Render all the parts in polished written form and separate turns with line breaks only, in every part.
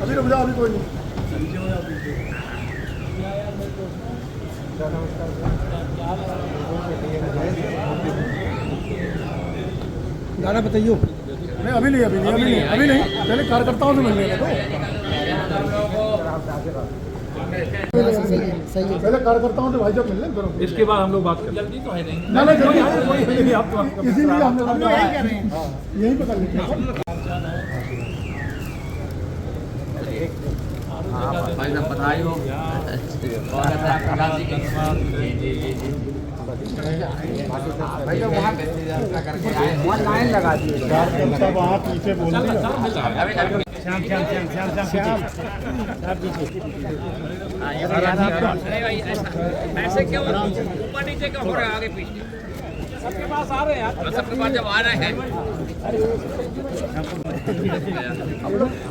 अभी रुक जाओ, अभी कोई नहीं। गाना बताइयो। नहीं अभी नहीं, पहले कार्यकर्ताओं से मिलने का सही है। पहले कार्यकर्ताओं से भाई साहब मिलने करो,
इसके बाद हम लोग बात करें।
जल्दी तो है नहीं ना, जल्दी आप इसीलिए हम लोग यही कर रहे हैं, यही पता लेते हैं।
भाई साहब बधाई हो। भाई साहब वहाँ लाइन लगा दी,
वहाँ पीछे बोल
श्याम ऐसे क्यों ऊपर नीचे क्यों हो रहा है, आगे पीछे सबके पास आ रहे हैं यार, सबके पास जब आ रहे हैं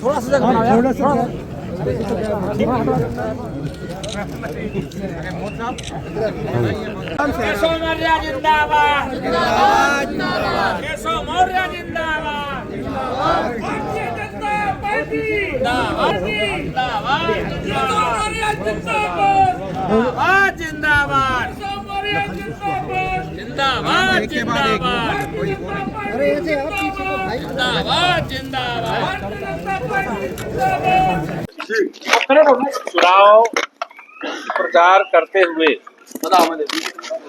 थोड़ा सा जगह बनाओ, थोड़ा सा केशव मौर्य जिंदाबाद, केशव मौर्य जिंदाबाद, भारतीय जनता पार्टी जिंदाबाद, जिंदाबाद, जिंदाबाद, जिंदाबाद, जिंदाबाद, जिंदाबाद।
चुनाव प्रचार करते हुए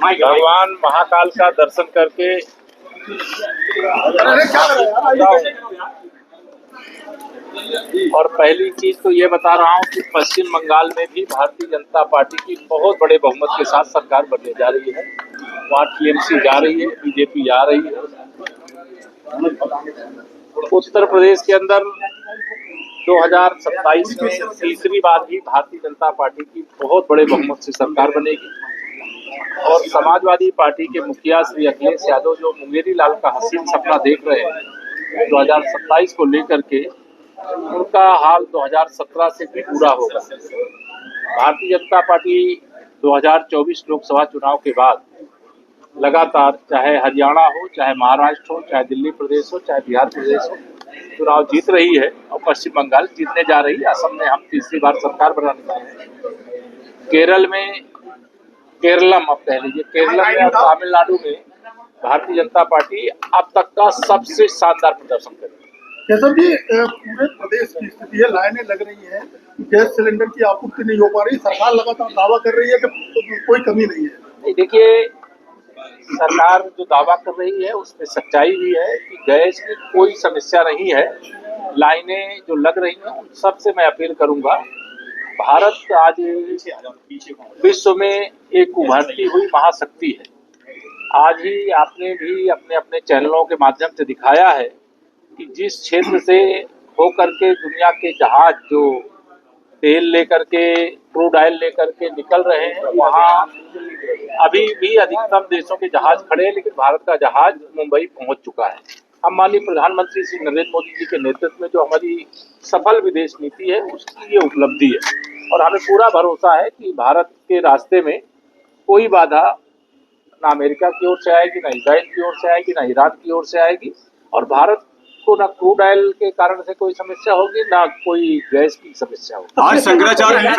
भगवान महाकाल का दर्शन करके और पहली चीज तो ये बता रहा हूँ कि पश्चिम बंगाल में भी भारतीय जनता पार्टी की बहुत बड़े बहुमत के साथ सरकार बनने जा रही है। वहाँ टीएमसी जा रही है, बीजेपी जा रही है। उत्तर प्रदेश के अंदर 2027 में तीसरी बार भी भारतीय जनता पार्टी की बहुत बड़े बहुमत से सरकार बनेगी और समाजवादी पार्टी के मुखिया श्री अखिलेश यादव जो मुंगेरी लाल का हसीन सपना देख रहे हैं 2027 को लेकर के, उनका हाल 2017 से भी पूरा होगा। भारतीय जनता पार्टी 2024 लोकसभा चुनाव के बाद लगातार चाहे हरियाणा हो, चाहे महाराष्ट्र हो, चाहे दिल्ली प्रदेश हो, चाहे बिहार प्रदेश हो, चुनाव जीत रही है और पश्चिम बंगाल जीतने जा रही है। असम में हम तीसरी बार सरकार बनाने जा रहे हैं। केरल में केरलम, अब कह लीजिए केरलम और तमिलनाडु में भारतीय जनता पार्टी अब तक का सबसे शानदार प्रदर्शन करेगी।
केशव जी, पूरे प्रदेश की स्थिति है, लाइनें लग रही हैं, गैस सिलेंडर की आपूर्ति नहीं हो पा रही, सरकार लगातार दावा कर रही है कि कोई कमी नहीं है।
देखिए, सरकार जो दावा कर रही है उसमें सच्चाई भी है कि गैस की कोई समस्या नहीं है। लाइनें जो लग रही हैं उन सबसे मैं अपील करूंगा, भारत आज विश्व में एक उभरती हुई महाशक्ति है। आज ही आपने भी अपने अपने चैनलों के माध्यम से दिखाया है कि जिस क्षेत्र से होकर के दुनिया के जहाज जो तेल लेकर के, क्रूड ऑयल लेकर के निकल रहे हैं, वहाँ अभी भी अधिकतम देशों के जहाज खड़े हैं, लेकिन भारत का जहाज मुंबई पहुंच चुका है। हम माननीय प्रधानमंत्री श्री नरेंद्र मोदी जी के नेतृत्व में जो हमारी सफल विदेश नीति है उसकी ये उपलब्धि है और हमें पूरा भरोसा है कि भारत के रास्ते में कोई बाधा ना अमेरिका की ओर से आएगी, ना इजराइल की ओर से आएगी, ना ईरान की ओर से आएगी और भारत को ना क्रूड ऑयल के कारण से कोई समस्या होगी, ना कोई गैस की समस्या होगी।
आज शंकराचार्य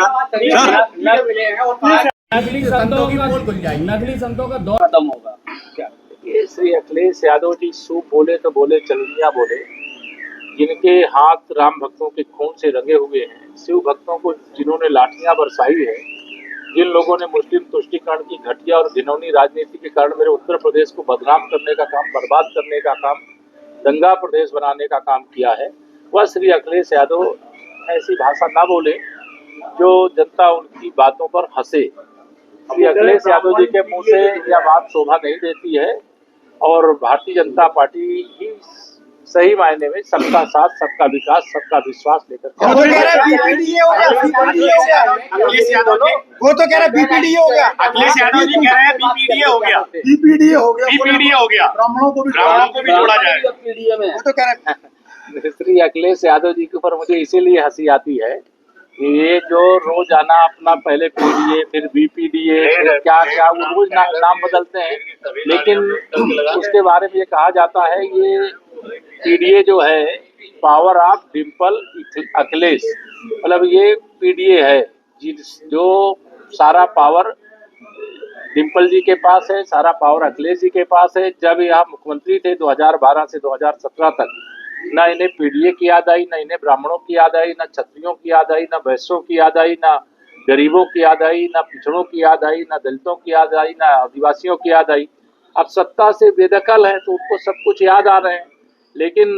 नकली संतों का दौर खत्म होगा क्या?
ये श्री अखिलेश यादव जी सूप बोले तो बोले चलनिया बोले, जिनके हाथ राम भक्तों के खून से रंगे हुए हैं, शिव भक्तों को जिन्होंने लाठियां बरसाई है, जिन लोगों ने मुस्लिम तुष्टीकरण की घटिया और घिनौनी राजनीति के कारण मेरे उत्तर प्रदेश को बदनाम करने का काम, बर्बाद करने का काम, दंगा प्रदेश बनाने का काम किया है, वह श्री अखिलेश यादव ऐसी भाषा ना बोले जो जनता उनकी बातों पर हंसे। श्री अखिलेश यादव जी के मुंह से यह बात शोभा नहीं देती है और भारतीय जनता पार्टी ही सही मायने में सबका साथ, सबका विकास, सबका विश्वास लेकर
वो तो कह रहे बीपीडीए हो गया, अखिलेश यादव जी, वो तो कह रहे बीपीडीए हो गया, अखिलेश यादव जी कह रहे हैं बीपीडीए हो गया, बीपीडीए हो गया, ब्राह्मणों को भी जोड़ा जाएगा बीपीडीए में, वो तो कह रहे हैं।
श्री अखिलेश यादव जी के ऊपर मुझे इसीलिए हंसी आती है ये जो रोजाना अपना पहले पीडीए फिर बीपीडीए फिर क्या क्या वो रोज नाम बदलते हैं, लेकिन उसके बारे में ये कहा जाता है ये पीडीए जो है पावर ऑफ डिम्पल अखिलेश, मतलब ये पीडीए है जो सारा पावर डिम्पल जी के पास है, सारा पावर अखिलेश जी के पास है। जब यह मुख्यमंत्री थे 2012 से 2017 तक, ना इन्हें पीडीए की याद आई, ना इन्हें ब्राह्मणों की याद आई, ना क्षत्रियों की याद आई, ना वैश्यों की याद आई, ना गरीबों की याद आई, ना पिछड़ों की याद आई, ना दलितों की याद आई, ना आदिवासियों की याद आई। अब सत्ता से बेदखल है तो उनको सब कुछ याद आ रहे हैं, लेकिन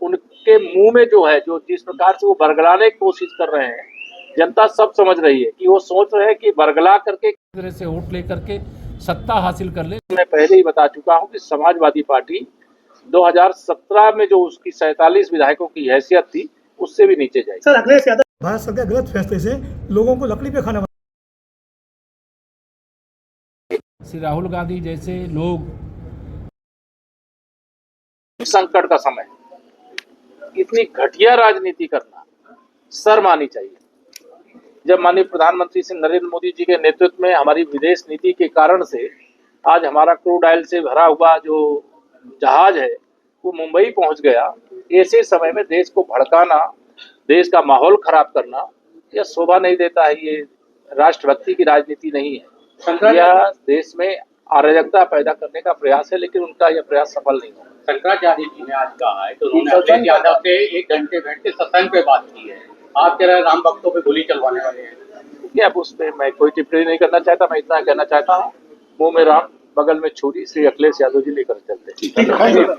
उनके मुंह में जो है, जो जिस प्रकार से वो बरगलाने की कोशिश कर रहे हैं, जनता सब समझ रही है कि वो सोच रहे हैं कि बरगला करके
तरह से वोट लेकर के सत्ता हासिल कर ले।
मैं पहले ही बता चुका हूं कि समाजवादी पार्टी 2017 में जो उसकी 47 विधायकों की हैसियत थी उससे भी नीचे जाएगी।
सर अखिलेश यादव भारत सरकार गलत फैसले से लोगों को लकड़ी पे खाना
श्री राहुल गांधी जैसे लोग
संकट का समय, इतनी घटिया राजनीति करना शर्म आनी चाहिए। जब माननीय प्रधानमंत्री श्री नरेंद्र मोदी जी के नेतृत्व में हमारी विदेश नीति के कारण से आज हमारा क्रूड ऑयल से भरा हुआ जो जहाज है वो मुंबई पहुंच गया, ऐसे समय में देश को भड़काना, देश का माहौल खराब करना यह शोभा नहीं देता है। ये राष्ट्रभक्ति की राजनीति नहीं है, यह देश में अराजकता पैदा करने का प्रयास है, लेकिन उनका यह प्रयास सफल नहीं होगा।
शंकराचार्य जी ने आज कहा है तो उन्होंने अखिलेश यादव से 1 घंटे बैठ के सत्संग पे बात की है। आप कह रहे हैं राम भक्तों पे गोली चलवाने वाले हैं।
क्या अब उस पर मैं कोई टिप्पणी नहीं करना चाहता। मैं इतना कहना चाहता हूँ, मुंह में राम बगल में छुरी श्री अखिलेश यादव जी लेकर चलते हैं।